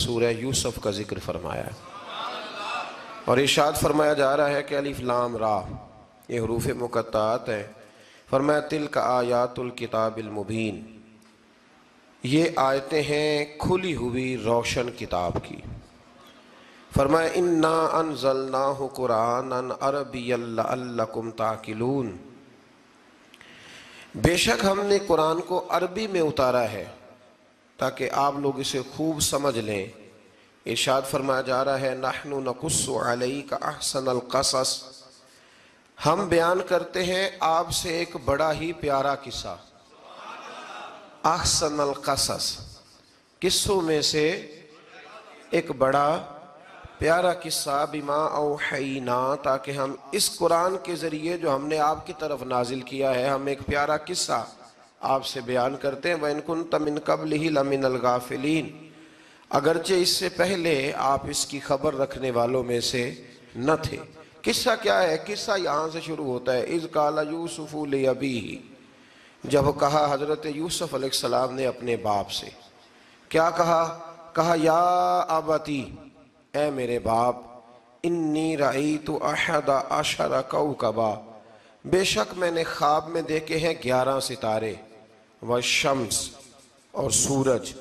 سورہ یوسف کا ذکر فرمایا ہے، اور ارشاد فرمایا جا رہا ہے کہ الف لام را، یہ حروف مقطعات ہیں۔ فرمایا تلک آیات الکتاب المبین، یہ آیتیں ہیں کھلی ہوئی روشن کتاب کی۔ فرمایا انا انزلناہ قرآنا عربیا لعلکم تعقلون، بے شک ہم نے قرآن کو عربی میں اتارا ہے تاکہ آپ لوگ اسے خوب سمجھ لیں۔ ارشاد فرمایا جا رہا ہے نحن نقص علیک احسن القصص، ہم بیان کرتے ہیں آپ سے ایک بڑا ہی پیارا قصہ۔ احسن القصص، قصوں میں سے ایک بڑا پیارا قصہ، بما اوحینا، تاکہ ہم اس قرآن کے ذریعے جو ہم نے آپ کی طرف نازل کیا ہے، ہم ایک پیارا قصہ آپ سے بیان کرتے ہیں۔ وَإِن كُنْتَ مِن قَبْلِهِ لَمِنَ الْغَافِلِينَ، اگرچہ اس سے پہلے آپ اس کی خبر رکھنے والوں میں سے نہ تھے۔ قصہ کیا ہے؟ قصہ یہاں سے شروع ہوتا ہے، اذ قال یوسف لأبیہ، جب کہا حضرت یوسف علیہ السلام نے اپنے باپ سے، کیا کہا یا ابتی، اے میرے باپ، انی رأیت احد عشر کوکبا، بے شک میں نے خواب میں دیکھے ہیں 11 ستارے، والشمس، اور سورج،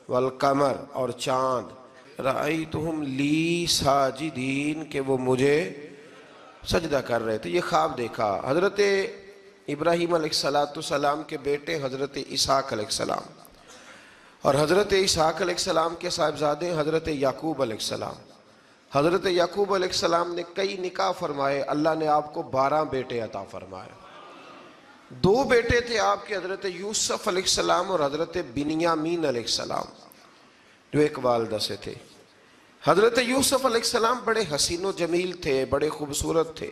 والقمر، اور چاند، رأیتہم لی ساجدین، کہ وہ مجھے سجدہ کر رہے تھے۔ یہ خواب دیکھا حضرت ابراہیم علیہ السلام کے بیٹے حضرت اسحاق علیہ السلام، اور حضرت اسحاق علیہ السلام کے صاحبزادے حضرت یعقوب علیہ السلام۔ حضرت یعقوب علیہ السلام نے کئی نکاح فرمائے، اللہ نے آپ کو 12 بیٹے عطا فرمائے۔ 2 بیٹے تھے آپ کے، حضرت یوسف علیہ السلام اور حضرت بنیامین علیہ السلام، جو ایک والدہ سے تھے۔ حضرت یوسف علیہ السلام بڑے حسین و جمیل تھے، بڑے خوبصورت تھے۔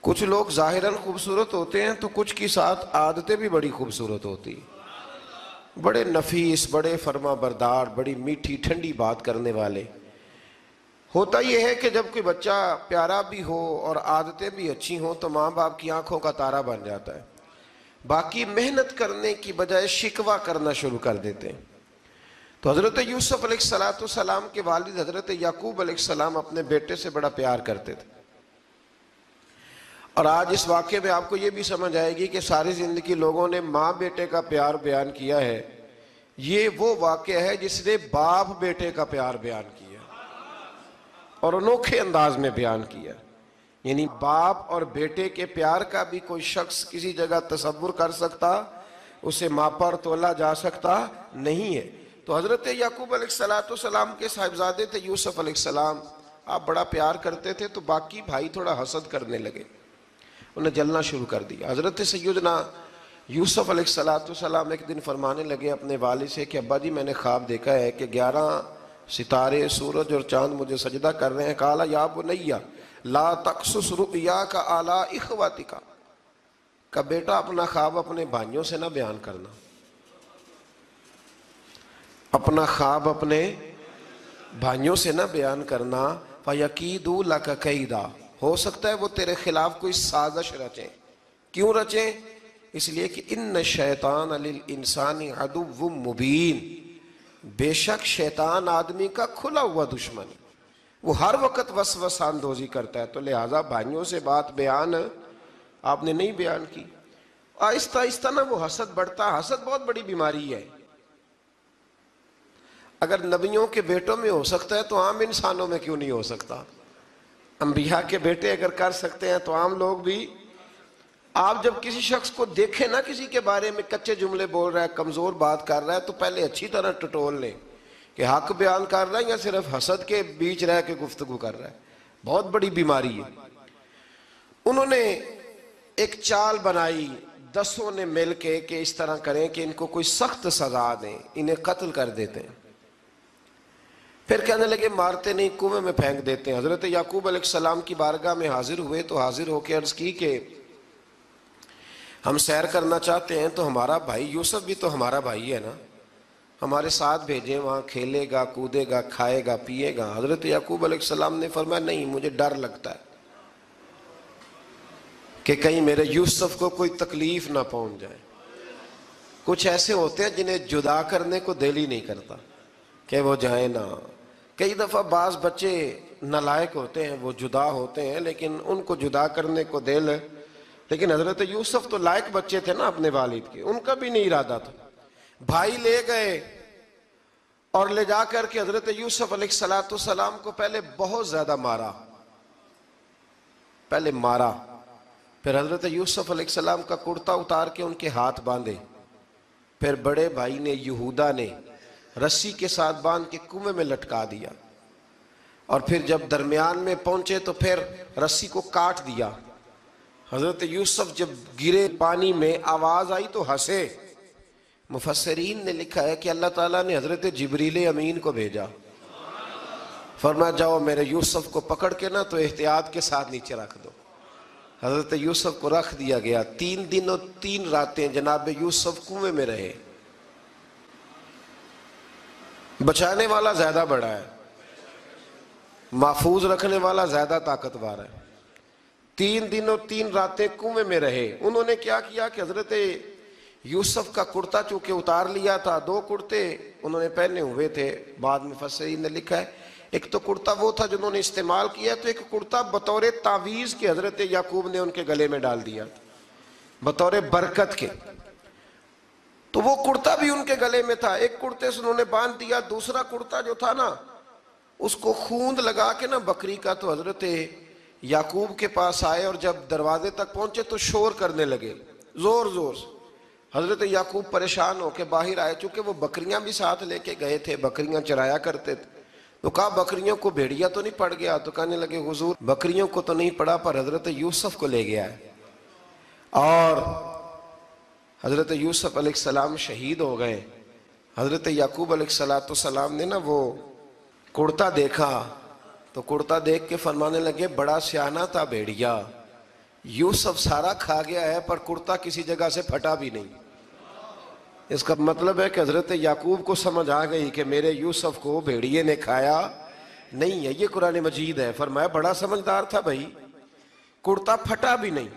کچھ لوگ ظاہراً خوبصورت ہوتے ہیں تو کچھ کی ساتھ عادتیں بھی بڑی خوبصورت ہوتی، بڑے نفیس، بڑے فرما بردار، بڑی میٹھی ٹھنڈی بات کرنے والے۔ ہوتا یہ ہے کہ جب کوئی بچہ پیارا بھی ہو اور عادتیں بھی اچھی ہوں تو ماں باپ کی آنکھوں کا تارا بن جاتا ہے، باقی محنت کرنے کی بجائے شکوہ کرنا شروع کر دیتے ہیں۔ تو حضرت یوسف علیہ السلام کے والد حضرت یعقوب علیہ السلام اپنے بیٹے سے بڑا پیار کرتے تھے، اور آج اس واقعے میں آپ کو یہ بھی سمجھ آئے گی کہ ساری زندگی لوگوں نے ماں بیٹے کا پیار بیان کیا ہے، یہ وہ واقعہ ہے جس نے باپ بیٹے کا پیار بیان کیا اور انوکھے انداز میں بیان کیا۔ یعنی باپ اور بیٹے کے پیار کا بھی کوئی شخص کسی جگہ تصور کر سکتا، اسے ماپا اور تولا جا سکتا نہیں ہے۔ تو حضرت یعقوب علیہ السلام کے صاحبزادے تھے یوسف علیہ السلام، آپ بڑا پیار کرتے تھے، تو باقی بھائی تھوڑا حسد کرنے لگے، انہیں جلنا شروع کر دیا۔ حضرت سیدنا یوسف علیہ السلام ایک دن فرمانے لگے اپنے والد سے کہ ابا جی میں نے خواب دیکھا ہے کہ 11 ستارے، سورج اور چاند مجھے سجدہ کر رہے ہیں۔ قال یا بنی لا تقصص رؤیاک علی اخوتک، کہ بیٹا اپنا خواب اپنے بھائیوں سے نہ بیان کرنا، اپنا خواب اپنے بھائیوں سے نہ بیان کرنا، فَيَكِيدُوا لَكَ كَيْدًا، ہو سکتا ہے وہ تیرے خلاف کوئی سازش رچیں۔ کیوں رچیں؟ اس لیے کہ ان الشیطان للانسان عدو مبین، بے شک شیطان آدمی کا کھلا ہوا دشمن، وہ ہر وقت وسوسہ اندوزی کرتا ہے، تو لہٰذا بھائیوں سے بات بیان آپ نے نہیں بیان کی۔ آہستہ آہستہ نا وہ حسد بڑھتا، حسد بہت بڑی بیماری ہے۔ اگر نبیوں کے بیٹوں میں ہو سکتا ہے تو عام انسانوں میں کیوں نہیں ہو سکتا؟ انبیاء کے بیٹے اگر کر سکتے ہیں تو عام لوگ بھی۔ آپ جب کسی شخص کو دیکھیں نا کسی کے بارے میں کچے جملے بول رہا ہے، کمزور بات کر رہا ہے، تو پہلے اچھی طرح ٹٹول لیں کہ حق بیان کر رہا ہے یا صرف حسد کے بیچ رہ کے گفتگو کر رہا ہے۔ بہت بڑی بیماری ہے۔ انہوں نے ایک چال بنائی 10 نے مل کے کہ اس طرح کریں کہ ان کو کوئی سخت سزا دیں، انہیں قتل کر دیتے ہیں۔ پھر کہنے لگے مارتے نہیں، کنویں میں پھینک دیتے ہیں۔ حضرت یعقوب علیہ السلام کی بارگاہ میں حاضر ہوئے تو حاضر ہو کے عرض کی کہ ہم سیر کرنا چاہتے ہیں تو ہمارا بھائی یوسف بھی تو ہمارا بھائی ہے نا، ہمارے ساتھ بھیجیں، وہاں کھیلے گا، کودے گا، کھائے گا، پیے گا۔ حضرت یعقوب علیہ السلام نے فرمایا نہیں، مجھے ڈر لگتا ہے کہ کہیں میرے یوسف کو کوئی تکلیف نہ پہنچ جائے۔ کچھ ایسے ہوتے ہیں جنہیں جدا کرنے کو دل ہی نہیں کرتا، کہ وہ جائیں نہ۔ کئی دفعہ بعض بچے نالائق ہوتے ہیں، وہ جدا ہوتے ہیں، لیکن ان کو جدا کرنے کو دل، لیکن حضرت یوسف تو لائق بچے تھے نا اپنے والد کے، ان کا بھی نہیں ارادہ تھا۔ بھائی لے گئے اور لے جا کر کے حضرت یوسف علیہ السلام کو پہلے بہت زیادہ مارا، پھر حضرت یوسف علیہ السلام کا کرتا اتار کے ان کے ہاتھ باندھے، پھر بڑے بھائی نے یہودا نے رسی کے ساتھ باندھ کے کنویں میں لٹکا دیا، اور پھر جب درمیان میں پہنچے تو پھر رسی کو کاٹ دیا۔ حضرت یوسف جب گرے پانی میں آواز آئی تو ہنسے۔ مفسرین نے لکھا ہے کہ اللہ تعالیٰ نے حضرت جبریل امین کو بھیجا، فرمایا جاؤ میرے یوسف کو پکڑ کے نا تو احتیاط کے ساتھ نیچے رکھ دو۔ حضرت یوسف کو رکھ دیا گیا۔ 3 دن اور 3 راتیں جناب یوسف کنویں میں رہے۔ بچانے والا زیادہ بڑا ہے، محفوظ رکھنے والا زیادہ طاقتور ہے۔ 3 دن اور 3 راتیں کنویں میں رہے۔ انہوں نے کیا کیا کہ حضرت یوسف کا کرتا چونکہ اتار لیا تھا، 2 کرتے انہوں نے پہنے ہوئے تھے، بعد میں مفسرین نے لکھا ہے ایک تو کرتا وہ تھا جنہوں نے استعمال کیا، تو ایک کرتا بطور تعویذ کے حضرت یعقوب نے ان کے گلے میں ڈال دیا بطور برکت کے، تو وہ کرتا بھی ان کے گلے میں تھا۔ ایک کرتے سے انہوں نے باندھ دیا، دوسرا کرتا جو تھا نا اس کو خوند لگا کے نا بکری کا، تو حضرت یعقوب کے پاس آئے اور جب دروازے تک پہنچے تو شور کرنے لگے زور زور سے۔ حضرت یعقوب پریشان ہو کے باہر آئے، چونکہ وہ بکریاں بھی ساتھ لے کے گئے تھے، بکریاں چرایا کرتے تھے، تو کہا بکریوں کو بھیڑیا تو نہیں پڑ گیا؟ تو کہنے لگے حضور بکریوں کو تو نہیں پڑا پر حضرت یوسف کو لے گیا ہے۔ اور حضرت یوسف علیہ السلام شہید ہو گئے۔ حضرت یعقوب علیہ السلام نے نا وہ کرتا دیکھا تو کرتا دیکھ کے فرمانے لگے بڑا سیانہ تھا بھیڑیا، یوسف سارا کھا گیا ہے پر کرتا کسی جگہ سے پھٹا بھی نہیں۔ اس کا مطلب ہے کہ حضرت یعقوب کو سمجھ آ گئی کہ میرے یوسف کو بھیڑیے نے کھایا نہیں ہے۔ یہ قرآن مجید ہے، فرمایا بڑا سمجھدار تھا بھائی، کرتا پھٹا بھی نہیں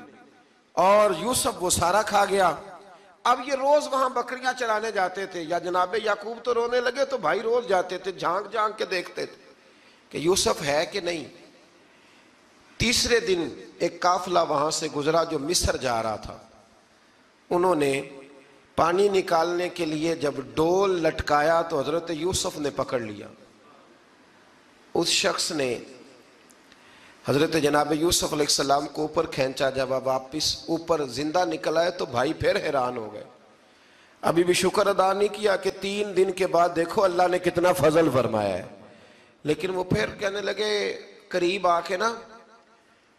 اور یوسف وہ سارا کھا گیا۔ اب یہ روز وہاں بکریاں چرانے جاتے تھے، یا جناب یعقوب تو رونے لگے تو بھائی روز جاتے تھے، جھانک جھانک کے دیکھتے تھے کہ یوسف ہے کہ نہیں۔ تیسرے دن ایک قافلہ وہاں سے گزرا جو مصر جا رہا تھا، انہوں نے پانی نکالنے کے لیے جب ڈول لٹکایا تو حضرت یوسف نے پکڑ لیا۔ اس شخص نے حضرت جناب یوسف علیہ السلام کو اوپر کھینچا، جب واپس اوپر زندہ نکل آئے تو بھائی پھر حیران ہو گئے، ابھی بھی شکر ادا نہیں کیا کہ 3 دن کے بعد دیکھو اللہ نے کتنا فضل فرمایا ہے۔ لیکن وہ پھر کہنے لگے قریب آ کے نا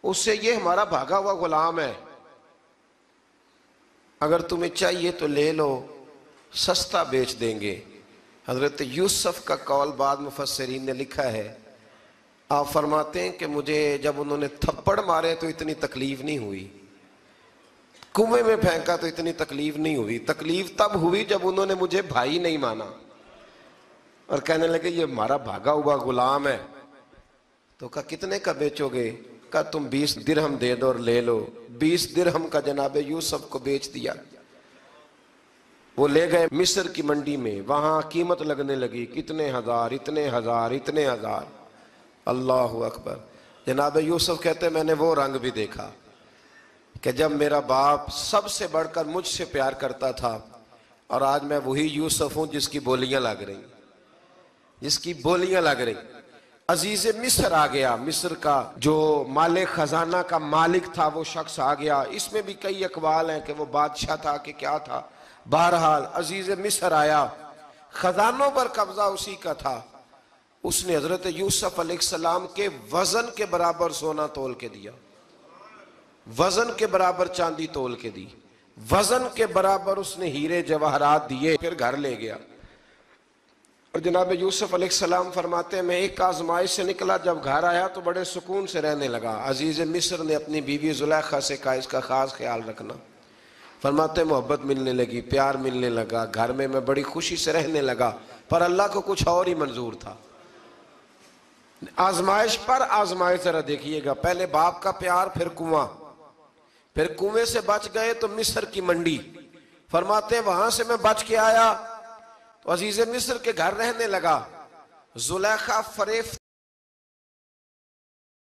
اس سے، یہ ہمارا بھاگا ہوا غلام ہے، اگر تمہیں چاہیے تو لے لو، سستا بیچ دیں گے۔ حضرت یوسف کا قول بعد مفسرین نے لکھا ہے، آپ فرماتے ہیں کہ مجھے جب انہوں نے تھپڑ مارے تو اتنی تکلیف نہیں ہوئی، کنویں میں پھینکا تو اتنی تکلیف نہیں ہوئی، تکلیف تب ہوئی جب انہوں نے مجھے بھائی نہیں مانا اور کہنے لگے یہ ہمارا بھاگا ہوا غلام ہے۔ تو کہا کتنے کا بیچو گے؟ کہا تم 20 درہم دے دو اور لے لو۔ 20 درہم کا جناب یوسف کو بیچ دیا۔ وہ لے گئے مصر کی منڈی میں، وہاں قیمت لگنے لگی، کتنے ہزار، اتنے ہزار، اتنے ہزار۔ اللہ اکبر۔ جناب یوسف کہتے ہیں میں نے وہ رنگ بھی دیکھا کہ جب میرا باپ سب سے بڑھ کر مجھ سے پیار کرتا تھا، اور آج میں وہی یوسف ہوں جس کی بولیاں لگ رہی، جس کی بولیاں لگ رہی۔ عزیز مصر آ گیا، مصر کا جو مال خزانہ کا مالک تھا وہ شخص آ گیا۔ اس میں بھی کئی اقوال ہیں کہ وہ بادشاہ تھا کہ کیا تھا، بہرحال عزیز مصر آیا، خزانوں پر قبضہ اسی کا تھا۔ اس نے حضرت یوسف علیہ السلام کے وزن کے برابر سونا تول کے دیا، وزن کے برابر چاندی تول کے دی، وزن کے برابر اس نے ہیرے جواہرات دیے، پھر گھر لے گیا۔ اور جناب یوسف علیہ السلام فرماتے ہیں میں ایک آزمائش سے نکلا، جب گھر آیا تو بڑے سکون سے رہنے لگا۔ عزیز مصر نے اپنی بیوی زلیخا سے کہا اس کا خاص خیال رکھنا۔ فرماتے ہیں محبت ملنے لگی، پیار ملنے لگا، گھر میں بڑی خوشی سے رہنے لگا، پر اللہ کو کچھ اور ہی منظور تھا۔ آزمائش پر آزمائش ذرا دیکھیے گا، پہلے باپ کا پیار، پھر کنواں، پھر کنویں سے بچ گئے تو مصر کی منڈی۔ فرماتے ہیں وہاں سے میں بچ کے آیا تو عزیز مصر کے گھر رہنے لگا۔ زلیخا فریب